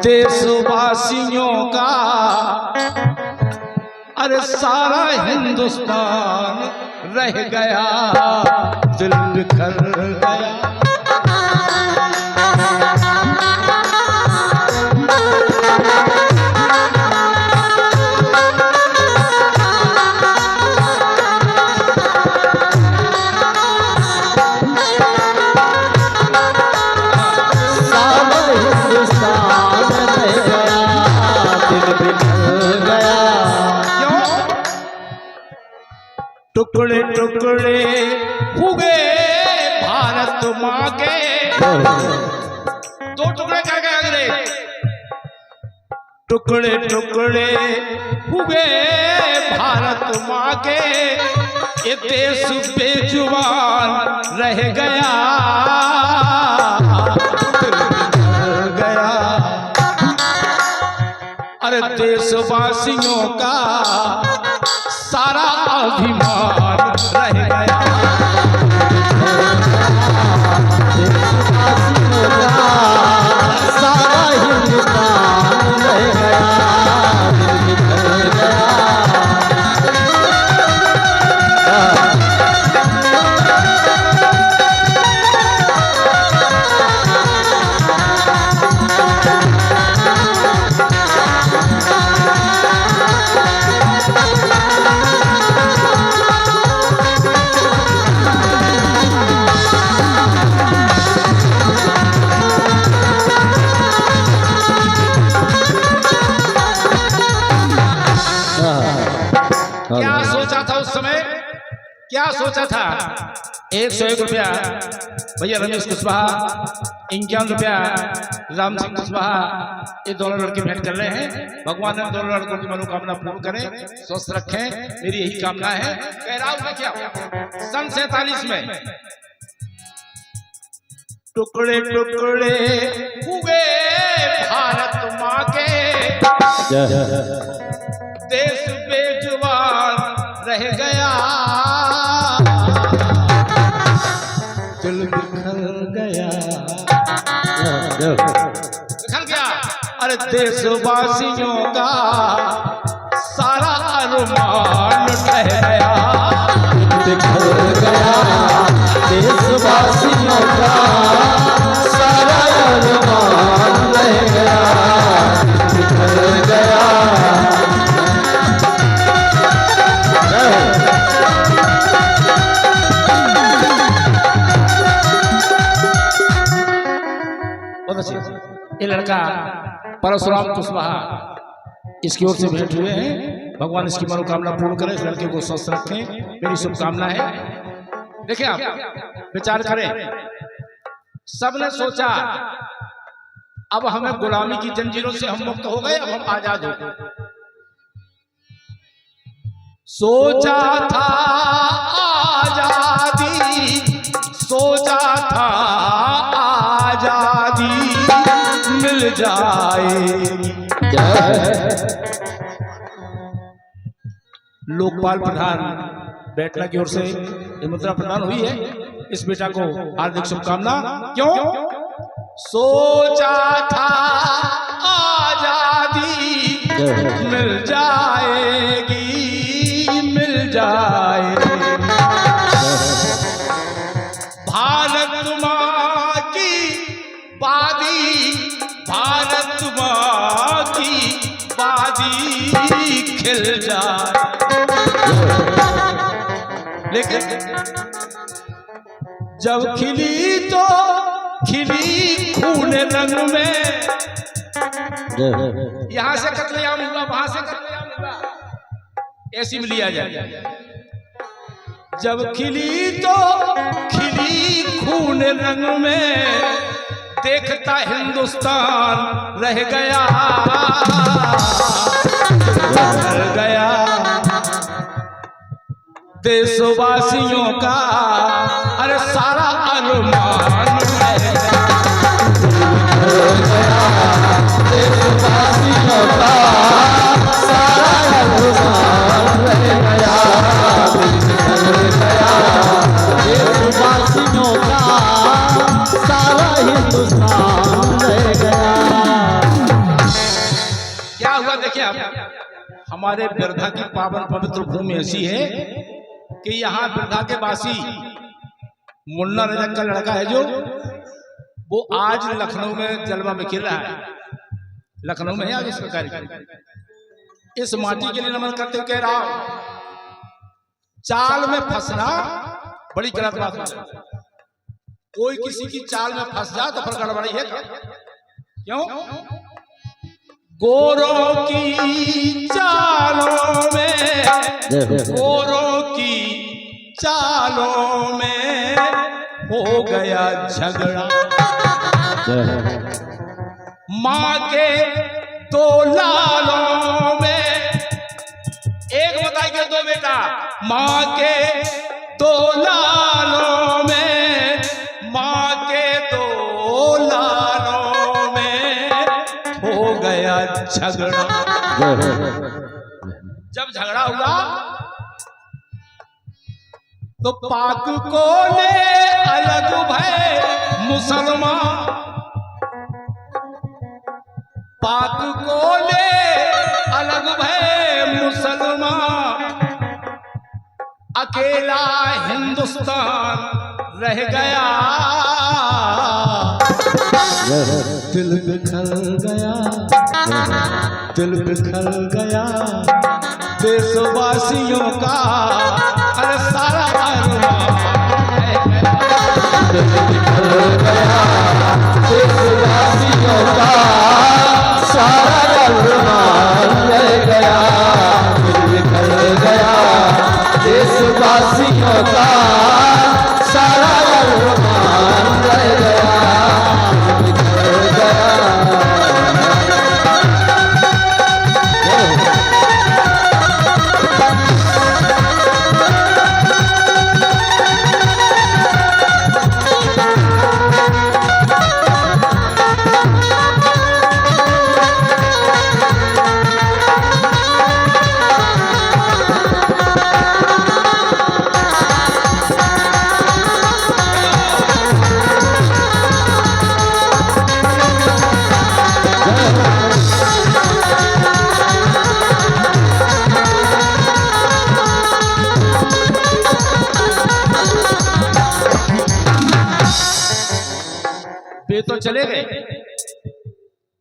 देशवासियों का अरे सारा हिंदुस्तान रह गया, दिल बिखर गया। टुकड़े टुकड़े हुए भारत माँ के, दो टुकड़े कर गए अंग्रेज। टुकड़े टुकड़े हुए भारत माँ के, ये देश बेजुबान रह गया, गया। अरे देशवासियों का सारा अभिमान रह गया, सारा हिंदुस्तान रह गया, क्या सोचा था उस समय, क्या सोचा था? 101 रुपया भैया रमेश कुशवाहा, 51 रुपया राम सिंह कुशवाहा, ये दोनों लड़के भेंट कर रहे हैं। भगवान ने दोनों लड़कों की मनोकामना पूर्ण करें, स्वस्थ रखें, मेरी यही कामना है। कह रहा हूं क्या सन 47 में टुकड़े टुकड़े हुए भारत माँ के, देश बेजुबान रह गया, दिल बिखर गया, बिखर गया। अरे देशवासियों का सारा अरमान रह गया, बिखर गया, देशवासियों का सारा अरमान रह गया, बिखर गया। ये लड़का परशुराम कुशवाहा, इसकी ओर से भेंट हुए हैं। भगवान इसकी मनोकामना पूर्ण करें, इस लड़के को स्वस्थ रखें, मेरी शुभकामना है। देखिए आप विचार करें, सबने सोचा अब हमें गुलामी की जंजीरों से हम मुक्त हो गए, अब हम आजाद हो गए। सोचा था आजादी, सोचा था आजादी मिल जाएगी। लोकपाल प्रधान बेटला की ओर से ये मुद्रा प्रदान हुई है। इस बेटा को हार्दिक शुभकामना। क्यों? सोचा था आजादी मिल जाएगी, मिल जाएगी। भारत माँ की बादी, भारत माँ की बादी खिल जाए। लेकिन जब खिली तो खिली खून रंग में, यहां से कत्लेआम हुआ, वहां से कत्लेआम हुआ, ऐसी में लिया जाए। जब खिली तो खिली खून रंग में, देखता हिंदुस्तान रह गया, रह गया। देशवासियों का अरे सारा अरमान रह गया, देशवासियों का सारा अरमान रह गया, देशवासियों का सारा हिंदुस्तान रह गया। देखिए आप, हमारे बिरधा की पावन पवित्र भूमि ऐसी है कि यहाँ बिरधा के वासी मुन्ना रजक का लड़का है जो, वो आज लखनऊ में जलवा में खेल रहा है। लखनऊ में है आज इसका कार्यक्रम। इस माटी के लिए नमन करते हुए कह रहा हूं, चाल में फंसना बड़ी गलत बात है। कोई किसी की चाल में फंस जाए तो फिर गड़बड़ी है। क्यों? गोरों की चालों में, गोरों की चालों में हो गया झगड़ा। माँ के दो लालों में, एक बताइए दो बेटा, माँ के दो लालों में, माँ के दो लालों में हो गया झगड़ा। जब झगड़ा हुआ तो पाक को ले अलग भय मुसलमान, पाक को ले अलग भय मुसलमान, अकेला हिंदुस्तान रह गया। दिल बिखर गया, दिल बिखर गया देशवासियों का, अरे सारा अरमान दिल बिखर गया देशवासियों का, सारा अरमान रह गया। दिल बिखर गया देशवासियों का, सारा अरमान रह गया। बिखर गया। वे तो चले गए,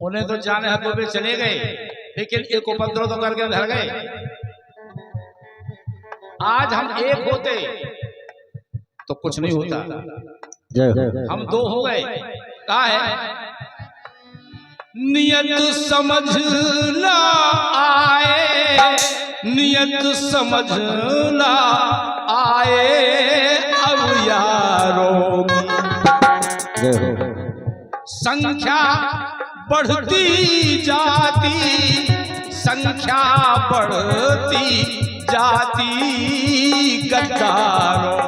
उन्हें तो जाने हाथों वे चले गए, लेकिन एक उपद्रव तो करके धर गए। आज हम एक होते तो कुछ नहीं होता, हम दो हो गए। कहा है? नियत समझ ना आए, नियत समझ ना आए अब यारों की, संख्या बढ़ती जाती, संख्या बढ़ती जाती गद्दारों।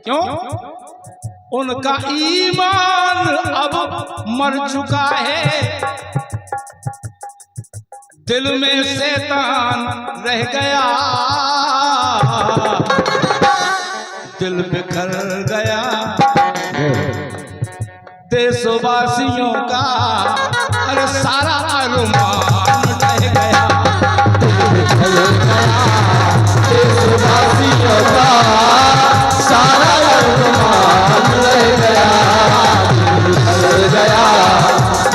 क्यों? उनका ईमान अब मर चुका है, दिल में शैतान रह गया, दिल बिखर गया देशवासियों का, अरे सारा अरमान रह गया। बिखर गया देशवासियों का, सारा अरमान रह गया। बिखर गया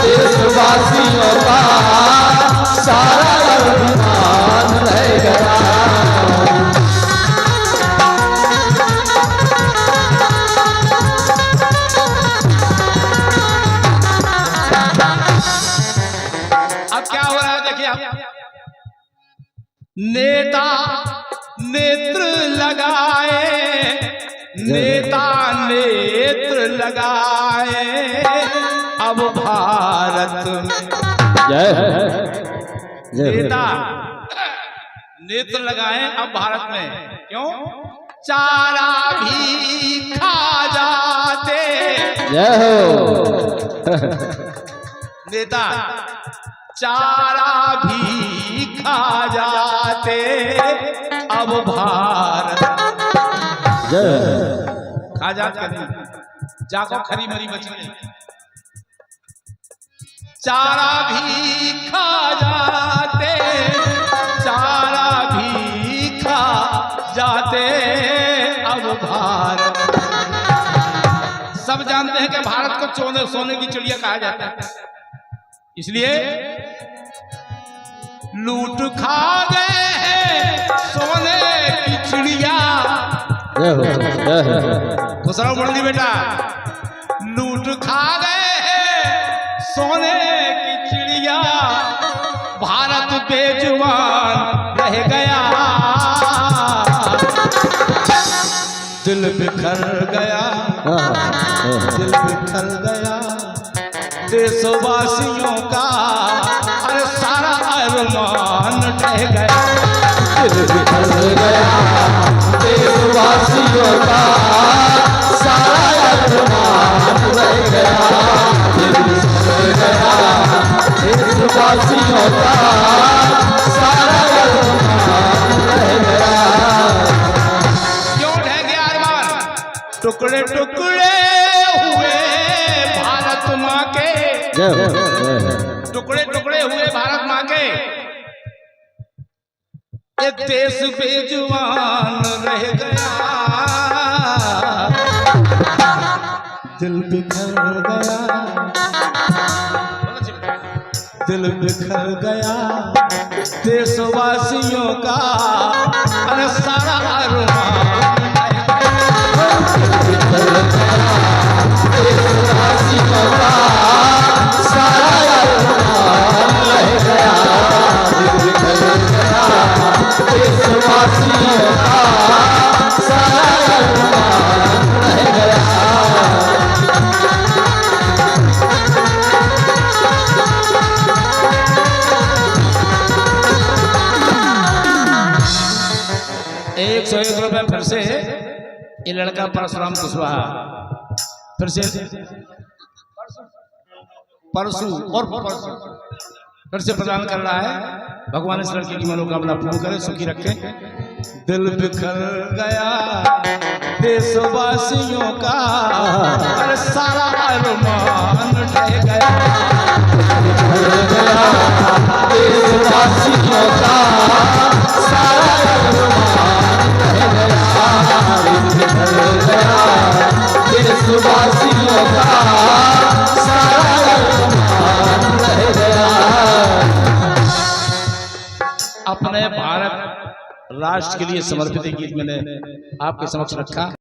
देशवासियों का, सारा अरमान रह गया। नेता नेत्र लगाए, नेता नेत्र लगाए अब भारत में। नेता नेत्र लगाए अब भारत में। क्यों? चारा भी खा जाते नेता, चारा भी खा जाते अब भारत। खा जाते नहीं, जाको खरी मरी बची नहीं। चारा भी खा जाते, चारा भी खा जाते अब भारत। सब जानते हैं कि भारत को सोने की चिड़िया कहा जाता है, इसलिए लूट खा गए हैं सोने की चिड़िया। खुसरो बोल दी बेटा, लूट खा गए हैं सोने की चिड़िया, भारत बेजुबान रह गया, दिल बिखर गया, दिल बिखर गया देशवासियों का, अरे सारा अरमान ढह गया, दिल बिखर गया देशवासियों का, सारा अरमान रह गया, दिल बिखर गया देशवासियों का, सारा अरमान रह गया। क्यों ढह गया अरमान? टुकड़े टुकड़े हुए भारत माँ के, टुकड़े टुकड़े हुए भारत माँ के, ये देश बेजुबान रह गया, दिल बिखर गया, दिल बिखर गया देशवासियों का, अरे सारा अरमान देशवासियों का, सारा अरमान रह गया, दिल बिखर गया देशवासियों का, सारा अरमान रह गया। ₹101 फिर से ये लड़का परशुराम कुशवाहा फिर से परसू और फिर से प्रदान कर रहा है। भगवान इस लड़के की मनोकामना पूर्ण करे, सुखी रखे। दिल बिखर गया देशवासियों का, अरे सारा अरमान ढह गया, देशवासियों का, सारा अरमान रह गया, बिखर गया देशवासियों का, सारा अरमान रह गया। अपने भारत राष्ट्र के लिए समर्पित गीत मैंने आपके समक्ष रखा।